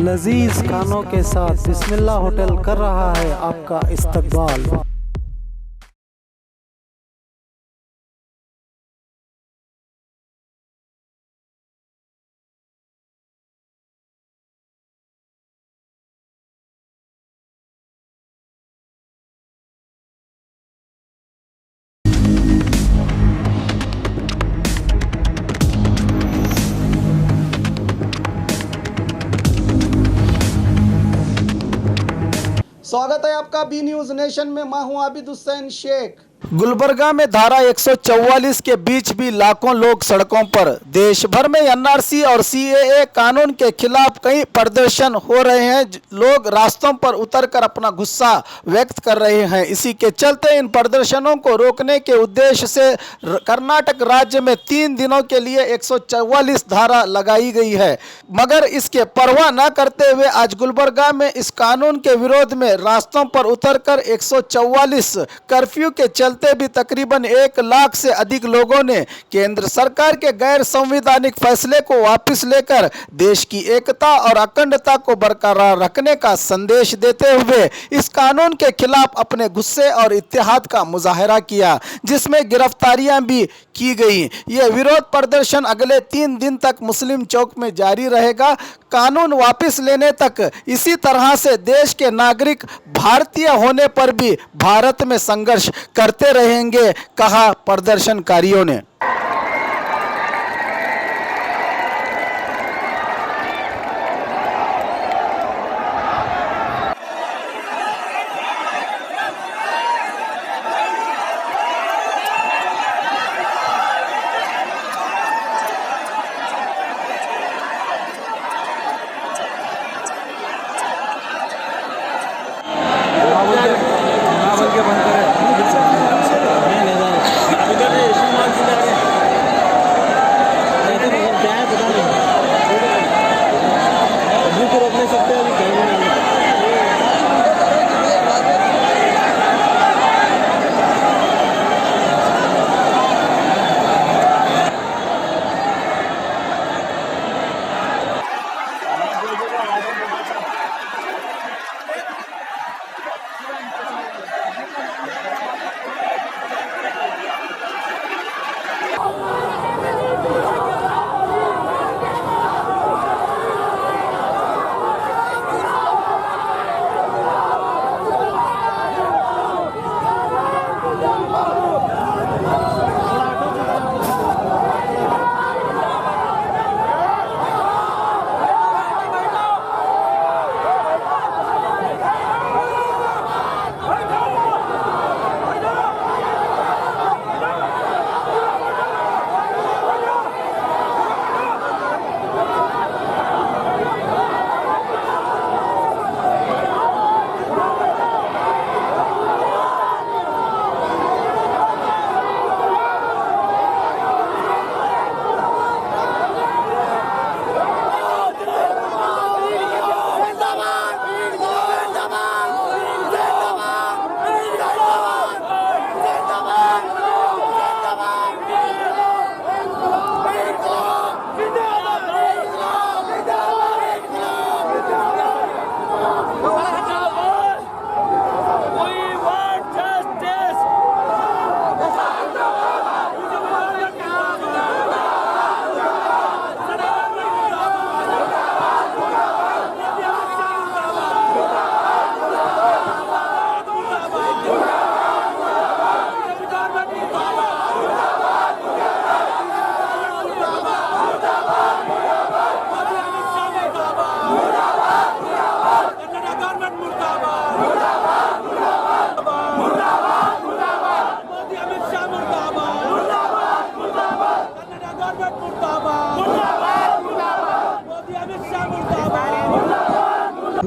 लजीज खानों के साथ बिस्मिल्लाह होटल कर रहा है आपका इस्तकबाल। स्वागत है आपका बी न्यूज नेशन में। मैं हूं आबिद हुसैन शेख। गुलबर्गा में धारा 144 के बीच भी लाखों लोग सड़कों पर। देश भर में एनआरसी और सीएए कानून के खिलाफ कई प्रदर्शन हो रहे हैं। लोग रास्तों पर उतरकर अपना गुस्सा व्यक्त कर रहे हैं। इसी के चलते इन प्रदर्शनों को रोकने के उद्देश्य से कर्नाटक राज्य में 3 दिनों के लिए 144 धारा लगाई गई है, मगर इसके परवाह न करते हुए आज गुलबर्गा में इस कानून के विरोध में रास्तों पर उतरकर 144 कर्फ्यू के चलते भी तकरीबन 1 लाख से अधिक लोगों ने केंद्र सरकार के गैर संवैधानिक फैसले को वापस लेकर देश की एकता और अखंडता को बरकरार रखने का संदेश देते हुए इस कानून के खिलाफ अपने गुस्से और इत्तेहाद का मुजाहरा किया, जिसमें गिरफ्तारियां भी की गई। यह विरोध प्रदर्शन अगले 3 दिन तक मुस्लिम चौक में जारी रहेगा। कानून वापस लेने तक इसी तरह से देश के नागरिक भारतीय होने पर भी भारत में संघर्ष करते रहेंगे, कहा प्रदर्शनकारियों ने।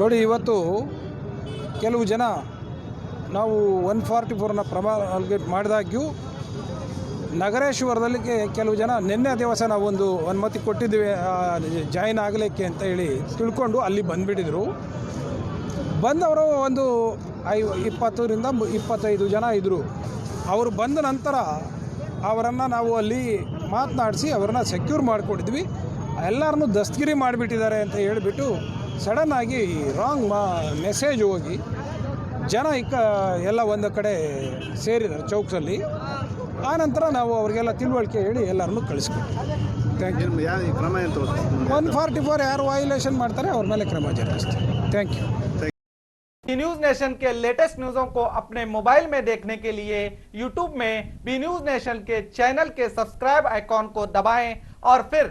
ನೋಡಿ, ಇವತ್ತು ಕೆಲವು ಜನ ನಾವು 144ನ ಪ್ರಮಾಣ ಮಾಡಿದಾಗ್ಯೂ ನಗರೇಶ್ವರದಲ್ಲಿ ಕೆಲವು ಜನ ನಿನ್ನೆ ದಿವಸ ನಾವು ಒಂದು ಅನುಮತಿ ಕೊಟ್ಟಿದ್ದೀವಿ ಜಾಯಿನ್ ಆಗಲಿಕ್ಕೆ ಅಂತ ಹೇಳಿ ತಿಳ್ಕೊಂಡು ಅಲ್ಲಿ ಬಂದುಬಿಟ್ಟಿದ್ರು. ಬಂದವರು ಒಂದು 20ರಿಂದ 25 ಜನ ಇದ್ದರು. ಅವರು ಬಂದ ನಂತರ ಅವರನ್ನು ನಾವು ಅಲ್ಲಿ ಮಾತನಾಡಿಸಿ ಅವರನ್ನು ಸೆಕ್ಯೂರ್ ಮಾಡಿಕೊಂಡಿದ್ವಿ. ಎಲ್ಲರನ್ನೂ ದಸ್ತಗಿರಿ ಮಾಡಿಬಿಟ್ಟಿದ್ದಾರೆ ಅಂತ ಹೇಳಿಬಿಟ್ಟು ಸಡನ್ ಆಗಿ ರಾಂಗ್ ಮೆಸೇಜ್ ಹೋಗಿ ಜನ ಎಲ್ಲ ಒಂದು ಕಡೆ ಸೇರಿದ್ದಾರೆ ಚೌಕ್ಸಲ್ಲಿ. ಆನಂತರ ನಾವು ಅವರಿಗೆಲ್ಲ ತಿಳುವಳಿಕೆ ಹೇಳಿ ಎಲ್ಲರನ್ನೂ ಕಳಿಸ್ಕೊಟ್ವಿ. Thank you. 144 ಯಾರು ವೈಲೇಷನ್ ಮಾಡ್ತಾರೆ ಅವ್ರ ಮೇಲೆ ಕ್ರಮ ಜರುಗಿಸ್ತೀವಿ. ಥ್ಯಾಂಕ್ ಯू. बी न्यूज नेशन के लेटेस्ट न्यूज़ों को अपने मोबाइल में देखने के लिए यूट्यूब में बी न्यूज नेशन के चैनल के सब्सक्राइब आइकॉन को दबाएं और फिर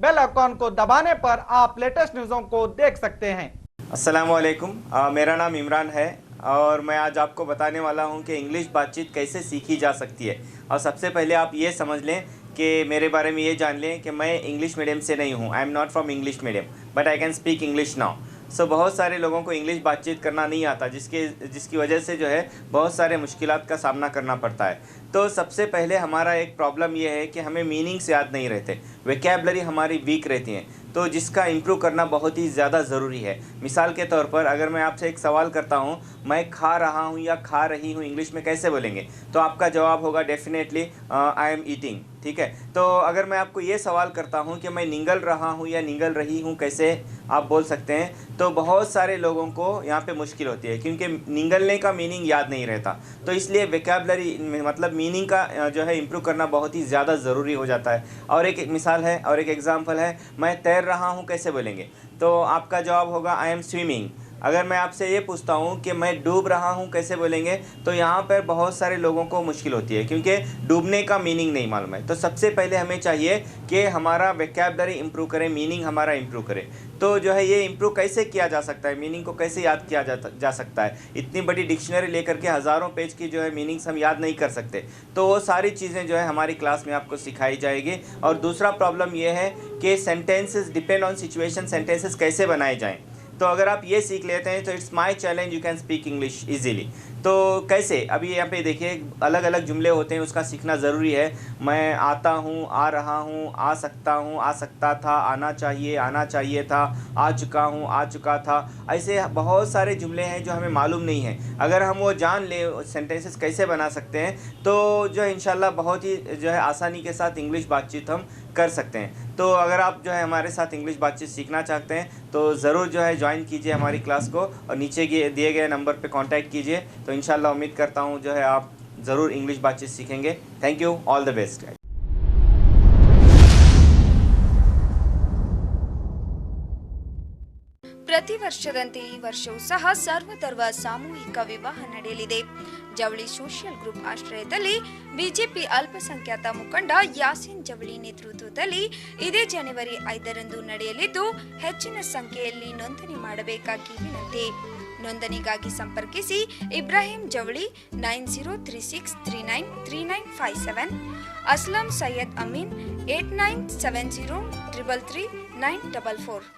बेल आइकॉन को दबाने पर आप लेटेस्ट न्यूज़ों को देख सकते हैं। अस्सलाम वालेकुम, मेरा नाम इमरान है और मैं आज आपको बताने वाला हूं कि इंग्लिश बातचीत कैसे सीखी जा सकती है। और सबसे पहले आप ये समझ लें कि मेरे बारे में ये जान लें कि मैं इंग्लिश मीडियम से नहीं हूं। I am not from English medium but I can speak English now. So बहुत सारे लोगों को इंग्लिश बातचीत करना नहीं आता, जिसकी वजह से जो है बहुत सारे मुश्किलात का सामना करना पड़ता है। तो सबसे पहले हमारा एक प्रॉब्लम ये है कि हमें मीनिंग्स याद नहीं रहते, वोकैबुलरी हमारी वीक रहती हैं, तो जिसका इम्प्रूव करना बहुत ही ज़्यादा ज़रूरी है। मिसाल के तौर पर अगर मैं आपसे एक सवाल करता हूँ, मैं खा रहा हूँ या खा रही हूँ इंग्लिश में कैसे बोलेंगे, तो आपका जवाब होगा डेफिनेटली आई एम ईटिंग। ठीक है, तो अगर मैं आपको ये सवाल करता हूँ कि मैं निगल रहा हूँ या निगल रही हूँ कैसे आप बोल सकते हैं, तो बहुत सारे लोगों को यहाँ पे मुश्किल होती है क्योंकि निगलने का मीनिंग याद नहीं रहता। तो इसलिए वोकैबुलरी मतलब मीनिंग का जो है इम्प्रूव करना बहुत ही ज़्यादा ज़रूरी हो जाता है। और एक मिसाल है और एक एग्जांपल है, मैं तैर रहा हूँ कैसे बोलेंगे, तो आपका जवाब होगा आई एम स्विमिंग। अगर मैं आपसे ये पूछता हूँ कि मैं डूब रहा हूँ कैसे बोलेंगे, तो यहाँ पर बहुत सारे लोगों को मुश्किल होती है क्योंकि डूबने का मीनिंग नहीं मालूम है। तो सबसे पहले हमें चाहिए कि हमारा वोकैबुलरी इम्प्रूव करें, मीनिंग हमारा इम्प्रूव करें। तो जो है ये इम्प्रूव कैसे किया जा सकता है, मीनिंग को कैसे याद किया जा सकता है। इतनी बड़ी डिक्शनरी लेकर के हज़ारों पेज की जो है मीनिंग्स हम याद नहीं कर सकते, तो वो सारी चीज़ें जो है हमारी क्लास में आपको सिखाई जाएगी। और दूसरा प्रॉब्लम ये है कि sentences depend on situation, sentences कैसे बनाए जाएँ। तो अगर आप ये सीख लेते हैं तो it's my challenge, you can speak English easily. तो कैसे, अभी यहाँ पे देखिए अलग अलग जुमले होते हैं, उसका सीखना ज़रूरी है। मैं आता हूँ, आ रहा हूँ, आ सकता हूँ, आ सकता था, आना चाहिए था, आ चुका हूँ, आ चुका था। ऐसे बहुत सारे जुमले हैं जो हमें मालूम नहीं है। अगर हम वो जान लें सेंटेंसेस कैसे बना सकते हैं, तो जो है इंशाल्लाह बहुत ही जो है आसानी के साथ इंग्लिश बातचीत हम कर सकते हैं। तो अगर आप जो है हमारे साथ इंग्लिश बातचीत सीखना चाहते हैं तो ज़रूर जो है ज्वाइन कीजिए हमारी क्लास को और नीचे दिए गए नंबर पे कांटेक्ट कीजिए। तो इंशाल्लाह उम्मीद करता हूँ जो है आप ज़रूर इंग्लिश बातचीत सीखेंगे। Thank you, all the best. ಪ್ರತಿ ವರ್ಷದಂತೆ ಈ ವರ್ಷವೂ ಸಹ ಸರ್ವಧರ್ಮ ಸಾಮೂಹಿಕ ವಿವಾಹ ನಡೆಯಲಿದೆ. ಜವಳಿ ಸೋಷಿಯಲ್ ಗ್ರೂಪ್ ಆಶ್ರಯದಲ್ಲಿ ಬಿಜೆಪಿ ಅಲ್ಪಸಂಖ್ಯಾತ ಮುಖಂಡ ಯಾಸೀನ್ ಜವಳಿ ನೇತೃತ್ವದಲ್ಲಿ ಇದೇ ಜನವರಿ 5ರಂದು ನಡೆಯಲಿದ್ದು, ಹೆಚ್ಚಿನ ಸಂಖ್ಯೆಯಲ್ಲಿ ನೋಂದಣಿ ಮಾಡಬೇಕಾಗಿ ವಿನಂತಿ. ನೋಂದಣಿಗಾಗಿ ಸಂಪರ್ಕಿಸಿ ಇಬ್ರಾಹಿಂ ಜವಳಿ 9036393957, ಅಸ್ಲಂ ಸೈಯದ್ ಅಮೀನ್ 8970333944.